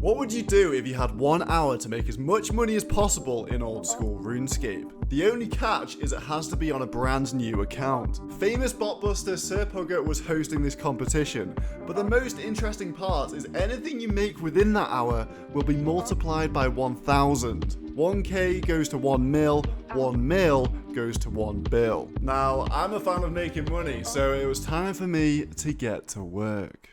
What would you do if you had 1 hour to make as much money as possible in old school RuneScape? The only catch is it has to be on a brand new account. Famous botbuster Sir Pugger was hosting this competition, but the most interesting part is anything you make within that hour will be multiplied by 1,000. 1k goes to 1 mil, 1 mil goes to 1 bill. Now, I'm a fan of making money, so it was time for me to get to work.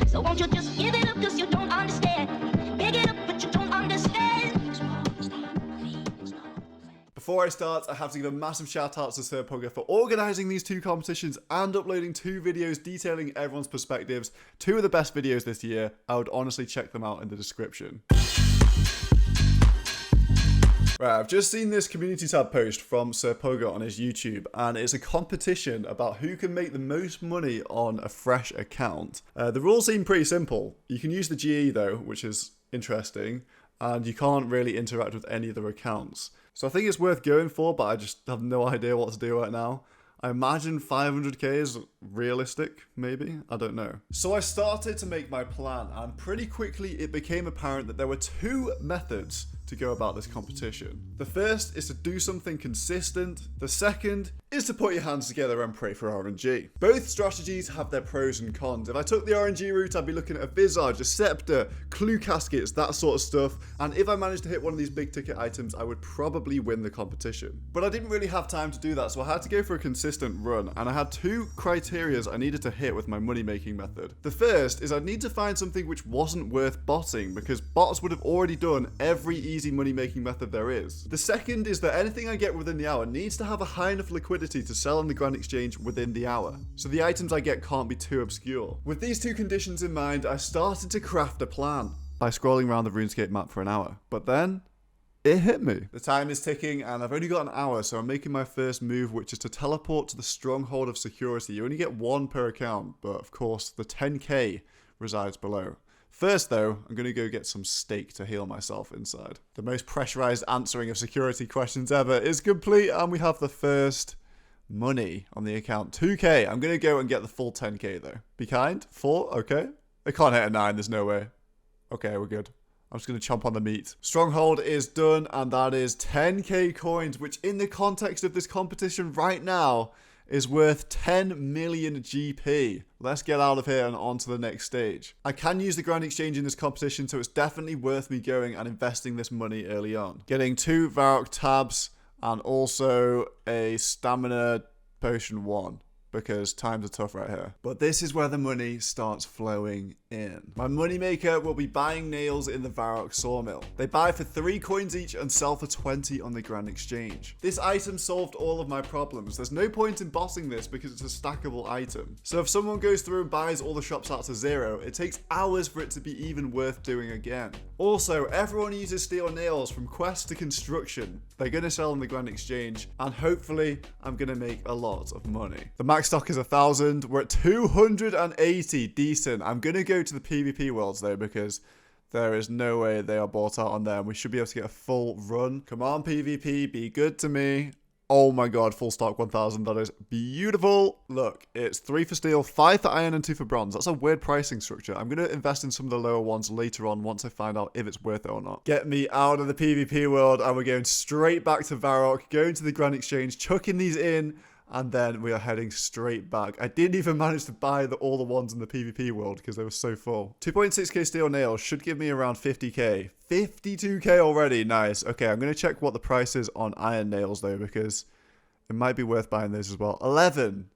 So won't you just give it up cause you don't understand. Pick it up but you don't understand. Before I start, I have to give a massive shout out to Sir Pugger for organising these two competitions and uploading 2 videos detailing everyone's perspectives. 2 of the best videos this year. I would honestly check them out in the description. Right, I've just seen this community tab post from Sir Pugger on his YouTube, and it's a competition about who can make the most money on a fresh account. The rules seem pretty simple. You can use the GE though, which is interesting, and you can't really interact with any other accounts. So I think it's worth going for, but I just have no idea what to do right now. I imagine 500k is realistic, maybe? I don't know. So I started to make my plan, and pretty quickly it became apparent that there were 2 methods to go about this competition. The first is to do something consistent. The second is to put your hands together and pray for RNG. Both strategies have their pros and cons. If I took the RNG route, I'd be looking at a Visage, a Scepter, Clue Caskets, that sort of stuff. And if I managed to hit one of these big ticket items, I would probably win the competition. But I didn't really have time to do that, so I had to go for a consistent run. And I had 2 criterias I needed to hit with my money making method. The first is I'd need to find something which wasn't worth botting, because bots would have already done every easy money making method there is. The second is that anything I get within the hour needs to have a high enough liquidity to sell on the Grand Exchange within the hour. So the items I get can't be too obscure. With these 2 conditions in mind, I started to craft a plan by scrolling around the RuneScape map for an hour. But then it hit me. The time is ticking and I've only got an hour, so I'm making my first move, which is to teleport to the stronghold of security. You only get 1 per account, but of course the 10k resides below. First though, I'm going to go get some steak to heal myself inside. The most pressurized answering of security questions ever is complete, and we have the first money on the account. 2k. I'm going to go and get the full 10k though. Be kind. 4. Okay. I can't hit a 9. There's no way. Okay, we're good. I'm just going to chomp on the meat. Stronghold is done, and that is 10k coins, which in the context of this competition right now is worth 10 million GP. Let's get out of here and on to the next stage. I can use the Grand Exchange in this competition, so it's definitely worth me going and investing this money early on. Getting 2 Varrock tabs and also a stamina potion 1. Because times are tough right here. But this is where the money starts flowing in. My moneymaker will be buying nails in the Varrock sawmill. They buy for 3 coins each and sell for 20 on the Grand Exchange. This item solved all of my problems. There's no point in bossing this because it's a stackable item. So if someone goes through and buys all the shops out to 0, it takes hours for it to be even worth doing again. Also, everyone uses steel nails from quest to construction. They're going to sell on the Grand Exchange, and hopefully I'm going to make a lot of money. The max stock is 1,000. We're at 280. Decent. I'm going to go to the PvP worlds though, because there is no way they are bought out on there. We should be able to get a full run. Come on, PvP, be good to me. Oh my god, full stock 1,000. That is beautiful. Look, it's 3 for steel, 5 for iron, and 2 for bronze. That's a weird pricing structure. I'm going to invest in some of the lower ones later on once I find out if it's worth it or not. Get me out of the PvP world, and we're going straight back to Varrock, going to the Grand Exchange, chucking these in, and then we are heading straight back. I didn't even manage to buy all the ones in the PvP world because they were so full. 2.6k steel nails should give me around 50k. 52k already. Nice. Okay, I'm going to check what the price is on iron nails though, because it might be worth buying those as well. 11.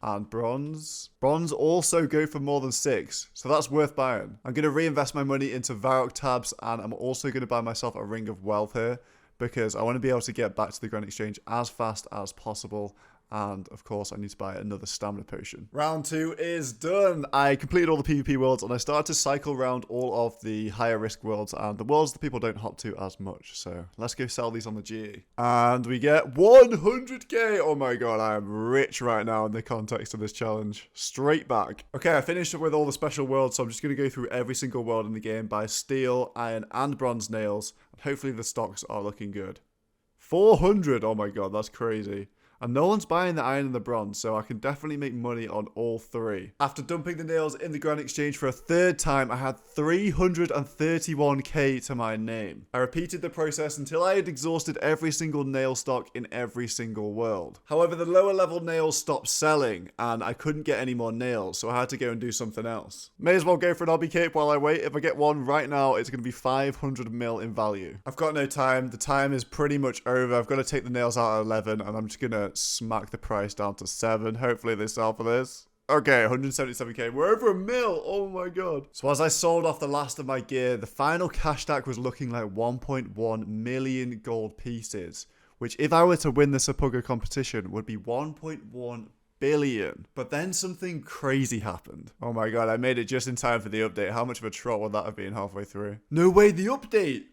And bronze. Bronze also go for more than 6. So that's worth buying. I'm going to reinvest my money into Varrock tabs, and I'm also going to buy myself a Ring of Wealth here, because I want to be able to get back to the Grand Exchange as fast as possible. And of course, I need to buy another stamina potion. Round 2 is done. I completed all the PvP worlds, and I started to cycle around all of the higher risk worlds and the worlds that people don't hop to as much. So let's go sell these on the GE. And we get 100k. Oh my god, I am rich right now in the context of this challenge. Straight back. Okay, I finished with all the special worlds, so I'm just going to go through every single world in the game, buy steel, iron, and bronze nails. And hopefully the stocks are looking good. 400. Oh my god, that's crazy. And no one's buying the iron and the bronze, so I can definitely make money on all three. After dumping the nails in the Grand Exchange for a third time, I had 331k to my name. I repeated the process until I had exhausted every single nail stock in every single world. However, the lower level nails stopped selling, and I couldn't get any more nails, so I had to go and do something else. May as well go for an obby cape while I wait. If I get one right now, it's going to be 500 mil in value. I've got no time. The time is pretty much over. I've got to take the nails out at 11, and I'm just going to smack the price down to 7. Hopefully they sell for this. Okay, 177k. We're over a mil. Oh my god. So as I sold off the last of my gear, the final cash stack was looking like 1.1 million gold pieces, which if I were to win the Pugger competition would be 1.1 billion. But then something crazy happened. Oh my god, I made it just in time for the update. How much of a trot would that have been halfway through? No way, the update!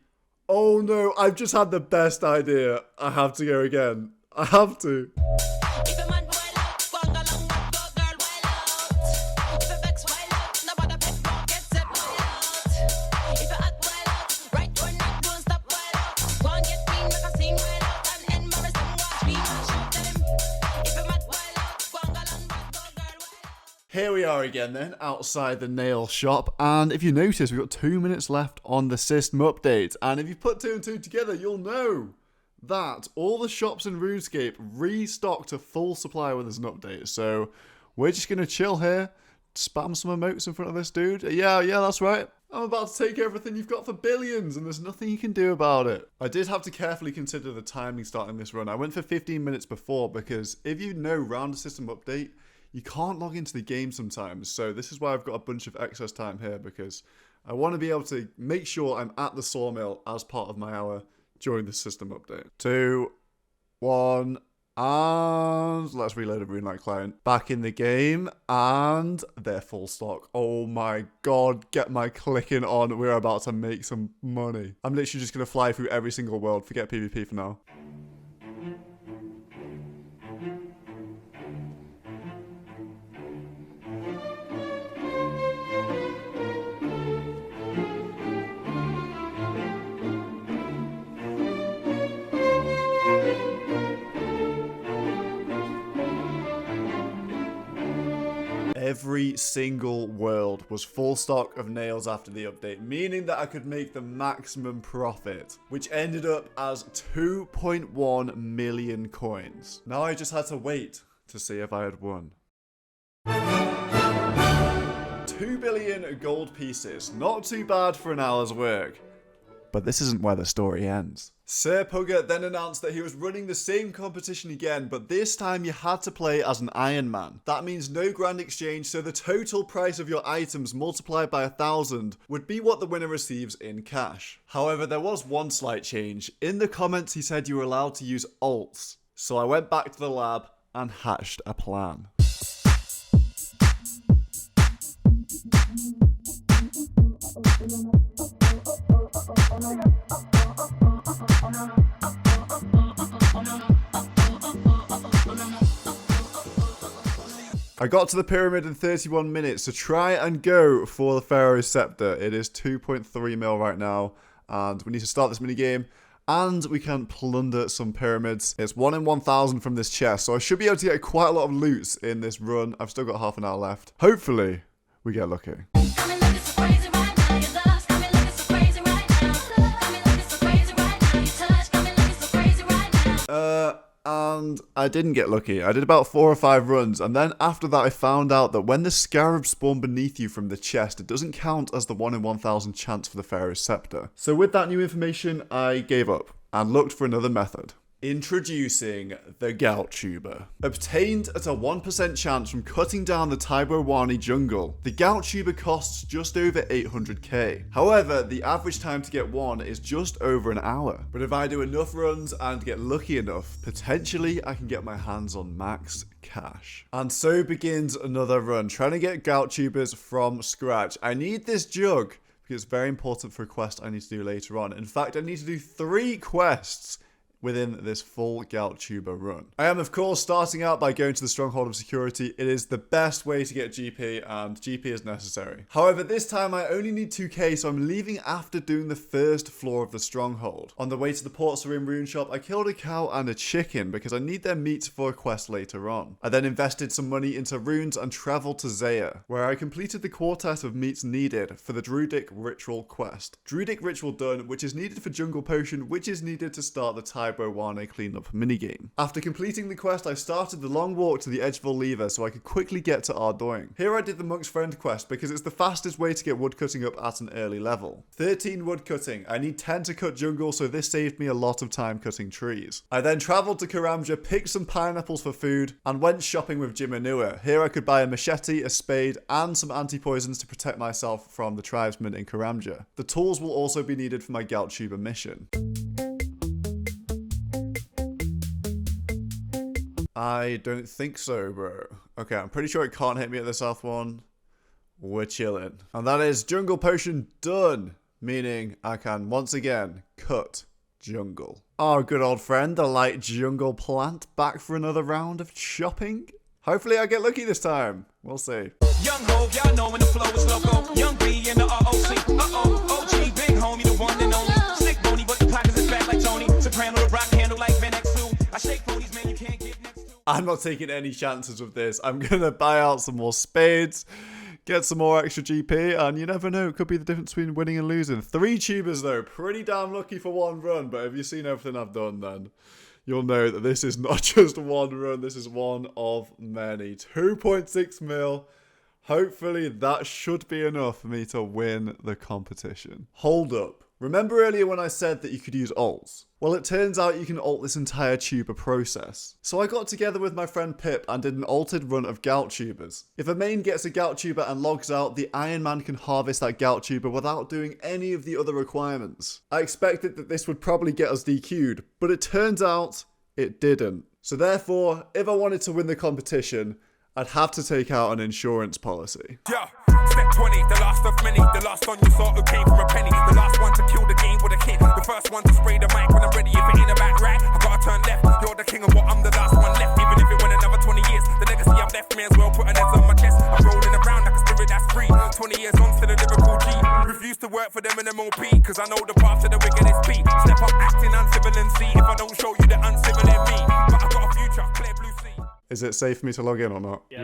Oh no, I've just had the best idea. I have to go again. I have to. Here we are again then, outside the nail shop, and if you notice, we've got 2 minutes left on the system update, and if you put 2 and 2 together, you'll know that all the shops in RuneScape restocked to full supply when there's an update. So we're just going to chill here, spam some emotes in front of this dude. Yeah, that's right. I'm about to take everything you've got for billions, and there's nothing you can do about it. I did have to carefully consider the timing starting this run. I went for 15 minutes before, because if you know round a system update, you can't log into the game sometimes. So this is why I've got a bunch of excess time here, because I want to be able to make sure I'm at the sawmill as part of my hour during the system update. 2, 1, and let's reload a RuneLite client. Back in the game, and they're full stock. Oh my god, get my clicking on. We're about to make some money. I'm literally just going to fly through every single world. Forget PvP for now. Every single world was full stock of nails after the update, meaning that I could make the maximum profit, which ended up as 2.1 million coins. Now I just had to wait to see if I had won. 2 billion gold pieces, not too bad for an hour's work. But this isn't where the story ends. Sir Pugger then announced that he was running the same competition again, but this time you had to play as an Iron Man. That means no grand exchange, so the total price of your items multiplied by 1,000 would be what the winner receives in cash. However, there was one slight change. In the comments he said you were allowed to use alts, so I went back to the lab and hatched a plan. I got to the pyramid in 31 minutes to try and go for the Pharaoh's Scepter. It is 2.3 mil right now, and we need to start this minigame, and we can plunder some pyramids. It's 1 in 1,000 from this chest, so I should be able to get quite a lot of loot in this run. I've still got half an hour left. Hopefully, we get lucky. And I didn't get lucky. I did about 4 or 5 runs, and then after that I found out that when the scarabs spawn beneath you from the chest, it doesn't count as the 1 in 1,000 chance for the Pharaoh's Scepter. So with that new information, I gave up and looked for another method. Introducing the Gout Tuber. Obtained at a 1% chance from cutting down the Taiborwani jungle, the Gout Tuber costs just over 800k. However, the average time to get one is just over an hour. But if I do enough runs and get lucky enough, potentially I can get my hands on max cash. And so begins another run, trying to get Gout Tubers from scratch. I need this jug because it's very important for a quest I need to do later on. In fact, I need to do 3 quests within this full gout tuber run. I am of course starting out by going to the Stronghold of Security. It is the best way to get GP, and GP is necessary. However, this time I only need 2k, so I'm leaving after doing the first floor of the Stronghold. On the way to the Port Sarim rune shop, I killed a cow and a chicken because I need their meat for a quest later on. I then invested some money into runes and travelled to Zaya, where I completed the quartet of meats needed for the Druidic Ritual quest. Druidic Ritual done, which is needed for Jungle Potion, which is needed to start the Taibo Wane cleanup minigame. After completing the quest, I started the long walk to the Edgeville Lever so I could quickly get to Ardoing. Here I did the Monk's Friend quest because it's the fastest way to get woodcutting up at an early level. 13 woodcutting. I need 10 to cut jungle, so this saved me a lot of time cutting trees. I then travelled to Karamja, picked some pineapples for food, and went shopping with Jimanua. Here I could buy a machete, a spade, and some anti-poisons to protect myself from the tribesmen in Karamja. The tools will also be needed for my gout tuber mission. I don't think so, bro. Okay, I'm pretty sure it can't hit me at the south one. We're chilling. And that is Jungle Potion done, meaning I can once again cut jungle. Our good old friend, the light jungle plant, back for another round of shopping. Hopefully I get lucky this time. We'll see. Young Hov, y'all know when the flow is loco. Young B in the ROC. OG, big homie, the one and only. Slick bony, but the pockets is fat like Tony. Soprano, the rock handle like Van X2. I shake booties, man, you can't get next to. I'm not taking any chances with this. I'm gonna buy out some more spades, get some more extra GP, and you never know, it could be the difference between winning and losing. 3 tubers though, pretty damn lucky for one run, but if you've seen everything I've done, then you'll know that this is not just one run, this is one of many. 2.6 mil. Hopefully that should be enough for me to win the competition. Hold up. Remember earlier when I said that you could use ults? Well, it turns out you can ult this entire tuber process. So I got together with my friend Pip and did an ulted run of gout tubers. If a main gets a gout tuber and logs out, the Iron Man can harvest that gout tuber without doing any of the other requirements. I expected that this would probably get us DQ'd, but it turns out it didn't. So therefore, if I wanted to win the competition, I'd have to take out an insurance policy. Yeah, step 20, the last of many. The last one you saw who came from a penny. The last one to kill the game with a kid. The first one to spray the mic when I'm ready. If it ain't about right, I gotta turn left. You're the king of what, I'm the last one left. Even if it went another 20 years, the legacy I'm left, may as well put an S on my chest. I'm rolling around like a spirit that's free. 20 years on, still a lyrical G. Refuse to work for them in MOP, cause I know the path to the wickedest beat. Step up acting uncivil and see if I don't show you the uncivil in me. But I got a future, clear blue sea. Is it safe for me to log in or not? Yeah.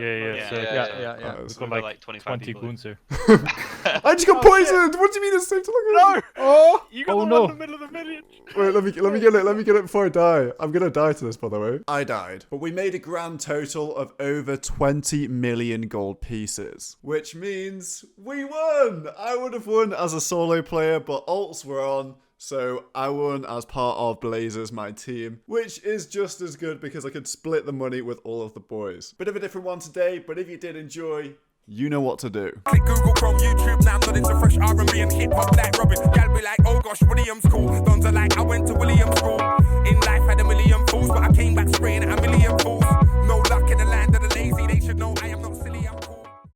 We've got like 20 goons here. I just got poisoned! What do you mean it's safe to log in? No! Oh! You got the one in the middle of the village! Wait, let me get it before I die. I'm gonna die to this, by the way. I died. But we made a grand total of over 20 million gold pieces. Which means we won! I would have won as a solo player, but ults were on. So I won as part of Blazers, my team, which is just as good because I could split the money with all of the boys. Bit of a different one today, but if you did enjoy, you know what to do. Click Google Chrome, YouTube, now I'm not into fresh R&B and hip-hop like Robin. Gal be like, oh gosh, William's cool. Dons are like, I went to Williams